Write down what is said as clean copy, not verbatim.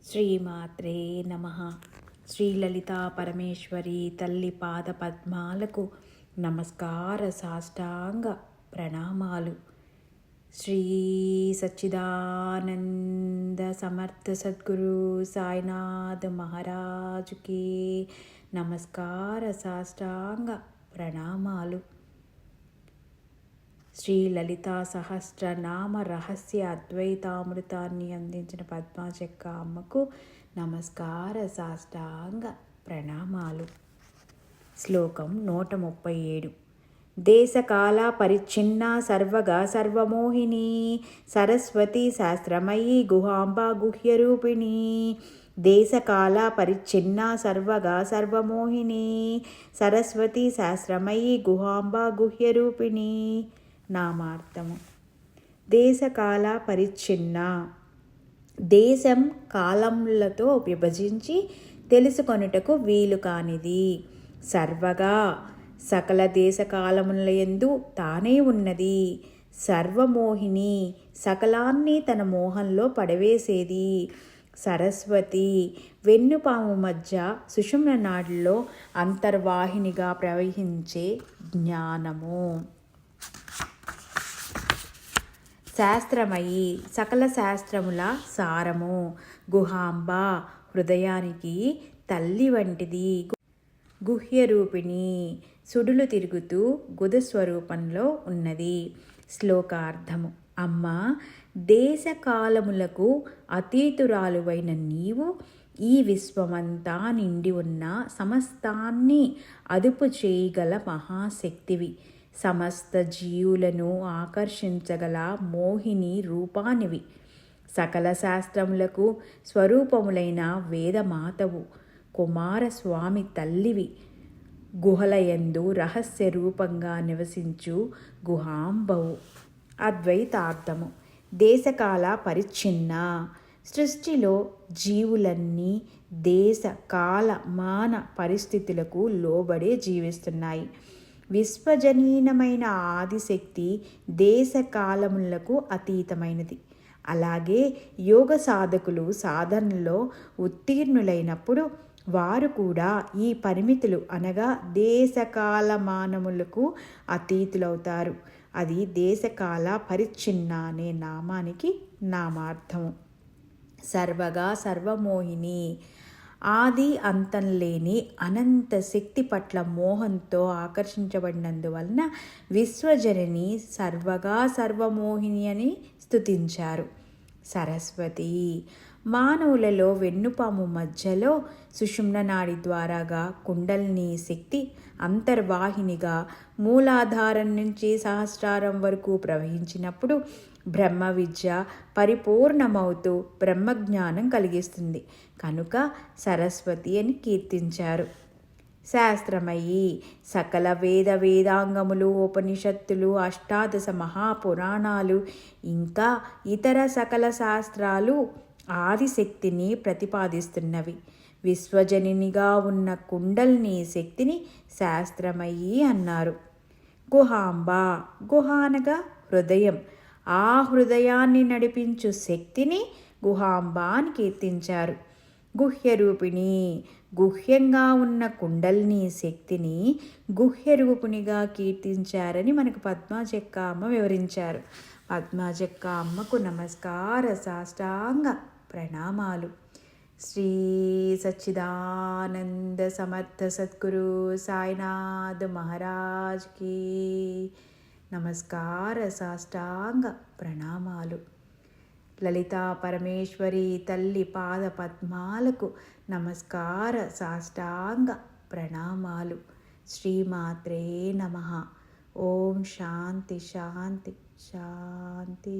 శ్రీమాత్రే నమః. శ్రీ లలితా పరమేశ్వరి తల్లి పాద పద్మాలకు నమస్కార సాష్టాంగ ప్రణామాలు. శ్రీ సచ్చిదానంద సమర్థ సద్గురు సాయినాథ్ మహారాజుకి నమస్కార సాష్టాంగ ప్రణామాలు. శ్రీ లలితా సహస్రనామ రహస్య అద్వైతామృతాన్ని అందించిన పద్మాచక్క అమ్మకు నమస్కార సాష్టాంగ ప్రణామాలు. శ్లోకం 137. దేశకాల పరిచ్ఛిన్న సర్వగా సర్వమోహిని సరస్వతి శాస్త్రమయీ గుహాంబా గుహ్యరూపిణి. దేశకాల పరిచ్ఛిన్న సర్వగా సర్వమోహిని సరస్వతి శాస్త్రమయీ గుహాంబా గుహ్యరూపిణి. నామార్థము: దేశకాల పరిచ్ఛిన్న, దేశం కాలములతో విభజించి తెలుసుకొనుటకు వీలు కానిది. సర్వగా, సకల దేశకాలములయందు తానే ఉన్నది. సర్వమోహిని, సకలాన్ని తన మోహంలో పడవేసేది. సరస్వతి, వెన్నుపాము మధ్య సుషుమ్న నాడిలో అంతర్వాహినిగా ప్రవహించే జ్ఞానము. శాస్త్రమయి, సకల శాస్త్రముల సారము. గుహాంబ, హృదయానికి తల్లి వంటిది. గుహ్యరూపిణి, సుడులు తిరుగుతూ గుదస్వరూపంలో ఉన్నది. శ్లోకార్థము: అమ్మ, దేశకాలములకు అతీతురాలువైన నీవు ఈ విశ్వమంతా నిండి ఉన్న సమస్తాన్ని అదుపు చేయగల మహాశక్తివి. సమస్త జీవులను ఆకర్షించగల మోహిని రూపానివి. సకల శాస్త్రములకు స్వరూపములైన వేదమాతవు. కుమారస్వామి తల్లివి. గుహలయందు రహస్య రూపంగా నివసించు గుహాంబవు. అద్వైతార్థము: దేశకాల పరిచ్ఛిన్న, సృష్టిలో జీవులన్నీ దేశ కాల మాన పరిస్థితులకు లోబడే జీవిస్తున్నాయి. విశ్వజనీనమైన ఆదిశక్తి దేశకాలములకు అతీతమైనది. అలాగే యోగ సాధకులు సాధనలో ఉత్తీర్ణులైనప్పుడు వారు కూడా ఈ పరిమితులు అనగా దేశకాలమానములకు అతీతులవుతారు. అది దేశకాల పరిచ్ఛిన్న అనే నామానికి నామార్థము. సర్వగా సర్వమోహిని, ఆది అంతం లేని అనంత శక్తి పట్ల మోహంతో ఆకర్షించబడినందువలన విశ్వజనని సర్వగా సర్వమోహిని అని స్తుతించారు. సరస్వతి, మానవులలో వెన్నుపాము మధ్యలో సుషుమ్న నాడి ద్వారాగా కుండలిని శక్తి అంతర్వాహినిగా మూలాధారం నుంచి సహస్రారం వరకు ప్రవహించినప్పుడు బ్రహ్మ విద్య పరిపూర్ణమవుతూ బ్రహ్మజ్ఞానం కలిగిస్తుంది. కనుక సరస్వతి అని కీర్తించారు. శాస్త్రమయి, సకల వేదాంగములు, ఉపనిషత్తులు, అష్టాదశ మహాపురాణాలు ఇంకా ఇతర సకల శాస్త్రాలు ఆదిశక్తిని ప్రతిపాదిస్తున్నవి. విశ్వజనినిగా ఉన్న కుండలిని శక్తిని శాస్త్రమయి అన్నారు. గుహాంబ, గుహ అనగా హృదయం. ఆ హృదయాన్ని నడిపించు శక్తిని గుహాంబ అని కీర్తించారు. గుహ్యరూపిణి, గుహ్యంగా ఉన్న కుండలిని శక్తిని గుహ్యరూపిణిగా కీర్తించారని మనకు పద్మాచక్క అమ్మ వివరించారు. పద్మాచక్క అమ్మకు నమస్కార సాష్టాంగ ప్రణామాలు. శ్రీ సచ్చిదానంద సమర్థ సద్గురు సాయినాథ్ మహారాజ్కి నమస్కార సాష్టాంగ ప్రణామాలు. లలితా పరమేశ్వరి తల్లి పాద పద్మాలకు నమస్కార సాష్టాంగ ప్రణామాలు. శ్రీమాత్రే నమః. ఓం శాంతి శాంతి శాంతి.